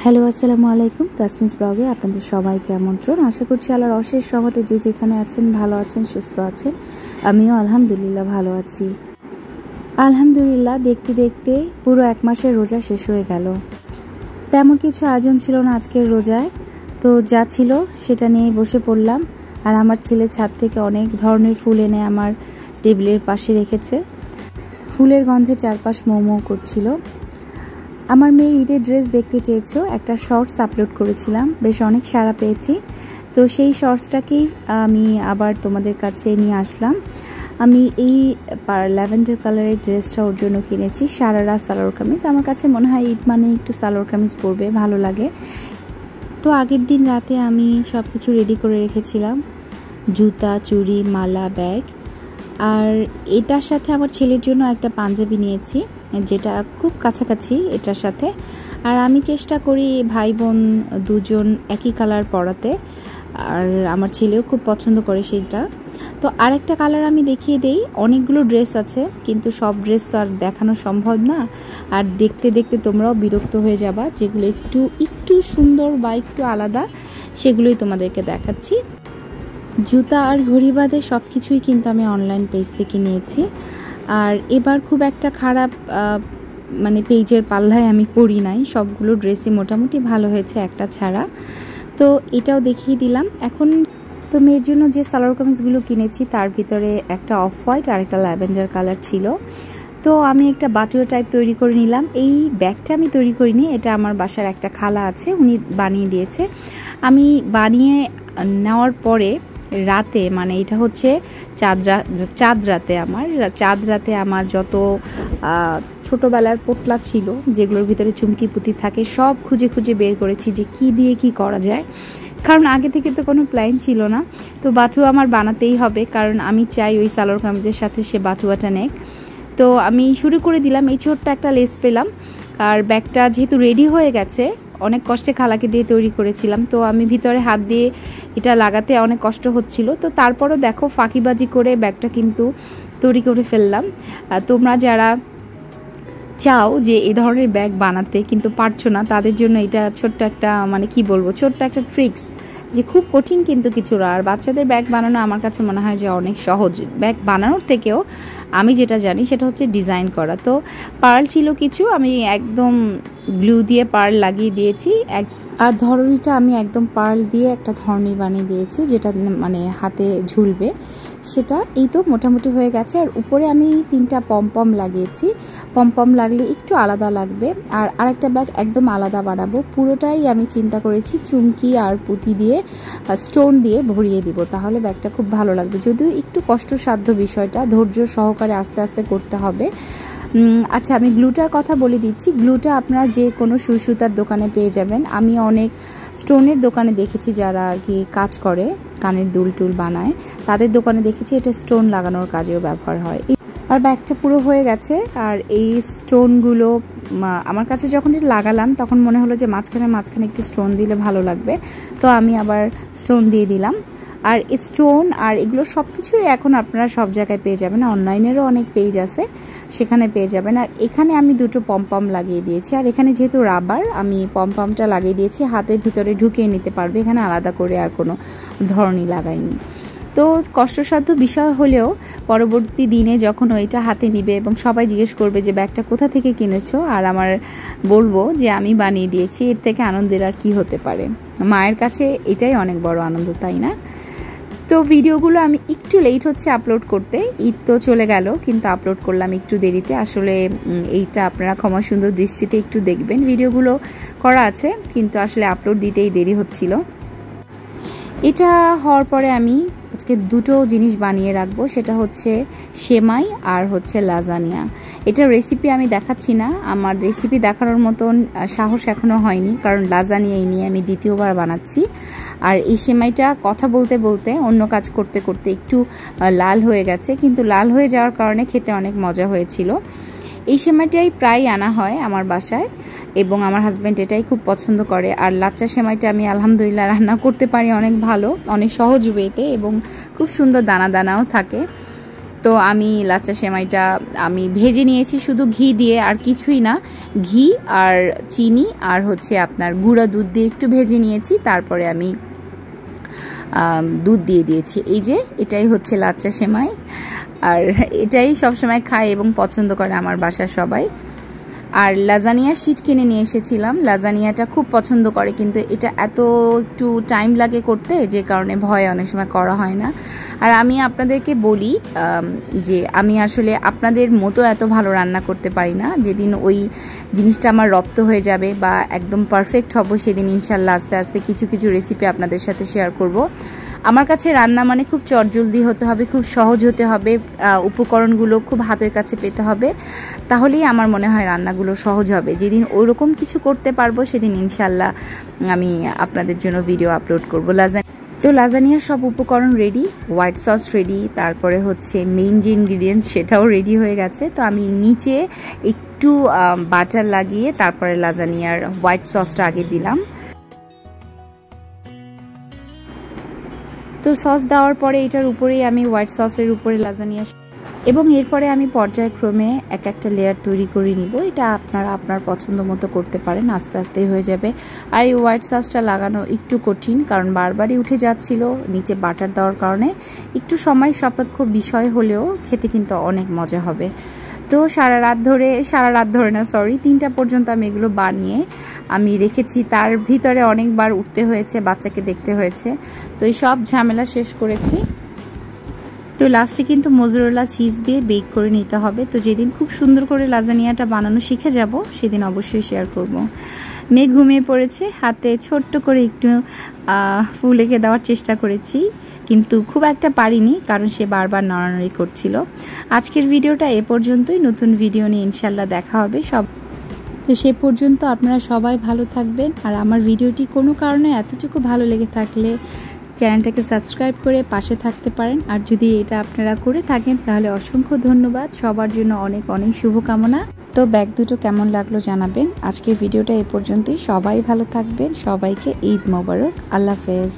Hello আসসালামু আলাইকুম। তাসমিস ব্লগে আপনাদের সবাইকে আমন্ত্রণ। আশা করছি আল্লাহর অশেষ রহমতে যে যেখানে আছেন ভালো আছেন, সুস্থ আছেন। আমিও আলহামদুলিল্লাহ ভালো আছি। আলহামদুলিল্লাহ দেখতে দেখতে পুরো এক মাসের রোজা শেষ হয়ে গেল। তেমন কিছু আয়োজন ছিল না আজকের রোজায়, তো যা ছিল সেটা নিয়ে বসে পড়লাম। আর আমার ছেলে ছাদ থেকে অনেক ধরনের ফুল এনে আমার টেবিলের পাশে রেখেছে। ফুলের গন্ধে চারপাশ মৌ মৌ করছিল। আমার মেয়ের ঈদের ড্রেস দেখতে চেয়েছো, একটা শর্টস আপলোড করেছিলাম, বেশ অনেক সাড়া পেয়েছি। তো সেই শর্টসটাকেই আমি আবার তোমাদের কাছে নিয়ে আসলাম। আমি এই ল্যাভেন্ডার কালারের ড্রেসটা ওর জন্য কিনেছি, সারারা সালোয়ার কামিজ। আমার কাছে মনে হয় ঈদ মানে একটু সালোয়ার কামিজ পরবে, ভালো লাগে। তো আগের দিন রাতে আমি সব কিছু রেডি করে রেখেছিলাম, জুতা, চুড়ি, মালা, ব্যাগ। আর এটার সাথে আমার ছেলের জন্য একটা পাঞ্জাবি নিয়েছি, যেটা খুব কাছাকাছি এটার সাথে। আর আমি চেষ্টা করি ভাই বোন দুজন একই কালার পরাতে, আর আমার ছেলেও খুব পছন্দ করে সেটা। তো আরেকটা কালার আমি দেখিয়ে দেই। অনেকগুলো ড্রেস আছে, কিন্তু সব ড্রেস তো আর দেখানো সম্ভব না, আর দেখতে দেখতে তোমরাও বিরক্ত হয়ে যাবা। যেগুলো একটু সুন্দর বা একটু আলাদা সেগুলোই তোমাদেরকে দেখাচ্ছি। জুতা আর ঘড়ি বাদে সব কিছুই কিন্তু আমি অনলাইন পেজ থেকে নিয়েছি। আর এবার খুব একটা খারাপ পেজের পাল্লায় আমি পড়ি নাই, সবগুলো ড্রেসই মোটামুটি ভালো হয়েছে একটা ছাড়া। তো এটাও দেখিয়ে দিলাম। এখন তো মেয়ের জন্য যে সালোয়ার কামিজগুলো কিনেছি তার ভিতরে একটা অফ হোয়াইট আর একটা ল্যাভেন্ডার কালার ছিল। তো আমি একটা বাটুয়া টাইপ তৈরি করে নিলাম। এই ব্যাগটা আমি তৈরি করিনি, এটা আমার বাসার একটা খালা আছে, উনি বানিয়ে দিয়েছে। আমি বানিয়ে নেওয়ার পরে রাতে, এটা হচ্ছে চাঁদ রাতে আমার যত ছোটোবেলার পোটলা ছিল, যেগুলোর ভিতরে চুমকি পুঁতি থাকে, সব খুঁজে খুঁজে বের করেছি যে কি দিয়ে কি করা যায়। কারণ আগে থেকে তো কোনো প্ল্যান ছিল না। তো বাটুয়া আমার বানাতেই হবে, কারণ আমি চাই ওই সালোয়ার কামিজের সাথে সে বাটুয়াটা নেক। তো আমি শুরু করে দিলাম। এই ছোট্ট একটা লেস পেলাম, আর ব্যাগটা যেহেতু রেডি হয়ে গেছে, অনেক কষ্টে খালাকে দিয়ে তৈরি করেছিলাম, তো আমি ভিতরে হাত দিয়ে এটা লাগাতে অনেক কষ্ট হচ্ছিল। তো তারপরও দেখো ফাঁকিবাজি করে ব্যাগটা কিন্তু তৈরি করে ফেললাম। তোমরা যারা চাও যে এই ধরনের ব্যাগ বানাতে কিন্তু পারছো না, তাদের জন্য এটা ছোট্ট একটা ছোট্ট একটা ট্রিক্স, যে খুব কঠিন কিন্তু কিছু না। আর বাচ্চাদের ব্যাগ বানানো আমার কাছে মনে হয় যে অনেক সহজ। ব্যাগ বানানোর থেকেও আমি যেটা জানি সেটা হচ্ছে ডিজাইন করা। তো পার্ল ছিল কিছু, আমি একদম গ্লু দিয়ে পার্ল লাগিয়ে দিয়েছি। আর ধরনীটা আমি একদম পার্ল দিয়ে একটা ধরনী বানিয়ে দিয়েছি, যেটা হাতে ঝুলবে সেটা। এই তো মোটামুটি হয়ে গেছে। আর উপরে আমি 3টা পমপম লাগিয়েছি। পমপম লাগলে একটু আলাদা লাগবে। আর আরেকটা ব্যাগ একদম আলাদা বানাবো। পুরোটাই আমি চিন্তা করেছি চুমকি আর পুঁতি দিয়ে, স্টোন দিয়ে ভরিয়ে দিব, তাহলে ব্যাগটা খুব ভালো লাগবে। যদিও একটু কষ্টসাধ্য বিষয়টা, ধৈর্য সহকারে আস্তে আস্তে করতে হবে। আচ্ছা, আমি গ্লুটার কথা বলে দিচ্ছি। গ্লুটা আপনারা যে কোনো সুই সুতার দোকানে পেয়ে যাবেন। আমি অনেক স্টোনের দোকানে দেখেছি, যারা আর কি কাজ করে, কানের দুল টুল বানায়, তাদের দোকানে দেখেছি এটা স্টোন লাগানোর কাজেও ব্যবহার হয়। আর ব্যাগটা পুরো হয়ে গেছে। আর এই স্টোনগুলো আমার কাছে যখন এটা লাগালাম তখন মনে হলো যে মাঝখানে একটু স্টোন দিলে ভালো লাগবে, তো আমি আবার স্টোন দিয়ে দিলাম। আর স্টোন আর এগুলো সব কিছুই এখন আপনারা সব জায়গায় পেয়ে যাবেন, অনলাইনেরও অনেক পেজ আছে, সেখানে পেয়ে যাবেন। আর এখানে আমি 2টো পমপম লাগিয়ে দিয়েছি। আর এখানে যেহেতু রাবার, আমি পমপমটা লাগিয়ে দিয়েছি, হাতের ভিতরে ঢুকিয়ে নিতে পারবে, এখানে আলাদা করে আর কোনো ধরনই লাগাইনি। তো কষ্টসাধ্য বিষয় হলেও পরবর্তী দিনে যখন ওইটা হাতে নিবে এবং সবাই জিজ্ঞেস করবে যে ব্যাগটা কোথা থেকে কিনেছো, আর আমার বলবো যে আমি বানিয়ে দিয়েছি, এর থেকে আনন্দের আর কি হতে পারে। মায়ের কাছে এটাই অনেক বড় আনন্দ, তাই না? তো ভিডিওগুলো আমি একটু লেট হচ্ছে আপলোড করতে, ঈদ তো চলে গেল, কিন্তু আপলোড করলাম একটু দেরিতে। আসলে এইটা আপনারা ক্ষমা সুন্দর দৃষ্টিতে একটু দেখবেন। ভিডিওগুলো করা আছে, কিন্তু আসলে আপলোড দিতেই দেরি হচ্ছিল। এটা হওয়ার পরে আমি আজকে 2টো জিনিস বানিয়ে রাখবো, সেটা হচ্ছে সেমাই আর হচ্ছে লাজানিয়া। এটা রেসিপি আমি দেখাচ্ছি না, আমার রেসিপি দেখানোর মতন সাহস এখনও হয়নি, কারণ লাজানিয়া নিয়ে আমি দ্বিতীয়বার বানাচ্ছি। আর এই সেমাইটা কথা বলতে বলতে অন্য কাজ করতে করতে একটু লাল হয়ে গেছে, কিন্তু লাল হয়ে যাওয়ার কারণে খেতে অনেক মজা হয়েছিল। এই সেমাইটাই প্রায় আনা হয় আমার বাসায়, এবং আমার হাজব্যান্ড এটাই খুব পছন্দ করে। আর লাচ্চা সেমাইটা আমি আলহামদুলিল্লাহ রান্না করতে পারি অনেক ভালো, অনেক সহজ ওয়েতে, এবং খুব সুন্দর দানা দানাও থাকে। তো আমি লাচ্চা সেমাইটা আমি ভেজে নিয়েছি শুধু ঘি দিয়ে, আর কিছুই না, ঘি আর চিনি আর হচ্ছে আপনার গুঁড়া দুধ দিয়ে একটু ভেজে নিয়েছি, তারপরে আমি দুধ দিয়ে দিয়েছি। এই যে এটাই হচ্ছে লাচ্চা সেমাই, আর এটাই সবসময় খায় এবং পছন্দ করে আমার বাসার সবাই। আর লাজানিয়া শিট কিনে নিয়ে এসেছিলাম, লাজানিয়াটা খুব পছন্দ করে, কিন্তু এটা এত একটু টাইম লাগে করতে, যে কারণে ভয়ে অনেক সময় করা হয় না। আর আমি আপনাদেরকে বলি যে আমি আসলে আপনাদের মতো এত ভালো রান্না করতে পারি না। যেদিন ওই জিনিসটা আমার রপ্ত হয়ে যাবে বা একদম পারফেক্ট হব, সেদিন ইনশাল্লাহ আস্তে আস্তে কিছু কিছু রেসিপি আপনাদের সাথে শেয়ার করব। আমার কাছে রান্না মানে খুব চটজলদি হতে হবে, খুব সহজ হতে হবে, উপকরণগুলো খুব হাতের কাছে পেতে হবে, তাহলেই আমার মনে হয় রান্নাগুলো সহজ হবে। যেদিন ওরকম কিছু করতে পারবো সেদিন ইনশাল্লাহ আমি আপনাদের জন্য ভিডিও আপলোড করব। তো লাজানিয়ার সব উপকরণ রেডি, হোয়াইট সস রেডি, তারপরে হচ্ছে মেইন যে ইনগ্রিডিয়েন্টস সেটাও রেডি হয়ে গেছে। তো আমি নিচে একটু বাটার লাগিয়ে তারপরে লাজানিয়ার হোয়াইট সসটা আগে দিলাম। তো সস দেওয়ার পরে এটার উপরেই আমি হোয়াইট সসের উপরে লাজানিয়া, এবং এরপরে আমি পর্যায়ক্রমে এক একটা লেয়ার তৈরি করে নিব। এটা আপনারা আপনার পছন্দ মতো করতে পারেন, আস্তে আস্তেই হয়ে যাবে। আর এই হোয়াইট সসটা লাগানো একটু কঠিন, কারণ বারবারই উঠে যাচ্ছিল নিচে বাটার দেওয়ার কারণে। একটু সময় সাপেক্ষ বিষয় হলেও খেতে কিন্তু অনেক মজা হবে। তো সারা রাত ধরে না, 3টা পর্যন্ত আমি এগুলো বানিয়ে আমি রেখেছি। তার ভিতরে অনেকবার উঠতে হয়েছে, বাচ্চাকে দেখতে হয়েছে, তো এই সব ঝামেলা শেষ করেছি। তো লাস্টে কিন্তু মোজারেলা চিজ দিয়ে বেক করে নিতে হবে। তো যেদিন খুব সুন্দর করে লাজানিয়াটা বানানো শিখে যাব সেদিন অবশ্যই শেয়ার করব। মেয়ে ঘুমিয়ে পড়েছে, হাতে ছোট্ট করে একটু ফুল এঁকে দেওয়ার চেষ্টা করেছি, কিন্তু খুব একটা পারিনি, কারণ সে বারবার নড়ানড়ি করছিল। আজকের ভিডিওটা এ পর্যন্তই, নতুন ভিডিও নিয়ে ইনশাল্লাহ দেখা হবে সব। তো সে পর্যন্ত আপনারা সবাই ভালো থাকবেন। আর আমার ভিডিওটি কোনো কারণে এতটুকু ভালো লেগে থাকলে চ্যানেলটাকে সাবস্ক্রাইব করে পাশে থাকতে পারেন। আর যদি এটা আপনারা করে থাকেন তাহলে অসংখ্য ধন্যবাদ। সবার জন্য অনেক অনেক শুভকামনা। তো ব্যাগ দুটো কেমন লাগলো জানাবেন। আজকের ভিডিওটা এ পর্যন্তই, সবাই ভালো থাকবেন, সবাইকে ঈদ মোবারক, আল্লাহ হাফেজ।